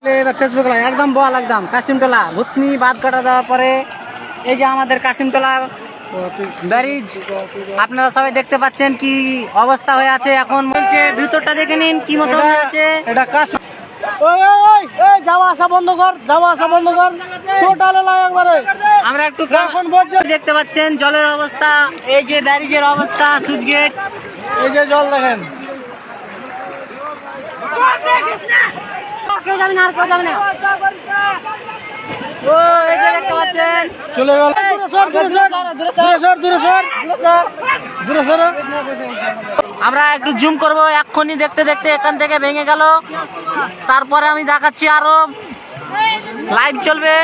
Facebook live একদম বল একদম কাশিমটোলা ভুতনি বাদ কাটা দেওয়ার পরে এই যে আমাদের কাশিমটোলা ব্যারিজ আপনারা সবাই দেখতে পাচ্ছেন কি অবস্থা হয়ে আছে। এখন বলছে ভিতরটা দেখে নিন কি মতো হয়ে আছে। এটা কাশিম যাওয়া আসা বন্ধ কর, যাওয়া আসা বন্ধ কর, টোটাল একবারে। আমরা একটু এখন দেখতে পাচ্ছেন জলের অবস্থা, এই যে ব্যারিজের অবস্থা, সুইচ গেট, এই যে জল দেখেন। কেউ যাবে না, আর কেউ যাবে না। ও এই যে দেখতে পাচ্ছেন চলে গেল। আমরা একটু জুম করব, এক্ষুনি দেখতে দেখতে এখান থেকে ভেঙে গেল। তারপরে আমি দেখাচ্ছি, আরো লাইভ চলবে।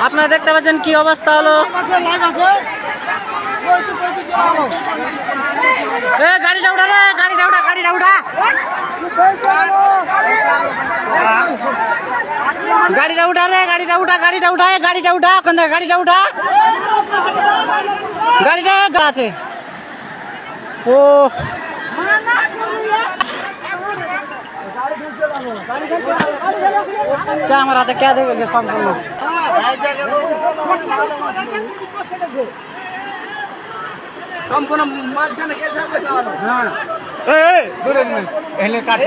আপনারা দেখতে পাচ্ছেন কি অবস্থা হলো। গাড়িটা উঠা রে, গাড়িটা উঠা, গাড়িটা উঠা, গাড়িটা উঠা রে, গাড়িটা উঠা, গাড়িটা উঠা, গাড়িটা উঠা, ওখান থেকে গাড়িটা উঠা, গাড়িটা আছে। ও আমার হাতে কে দেবে সম্পূর্ণ সম্পূর্ণ মাঝখানে কে যাবে? কাটে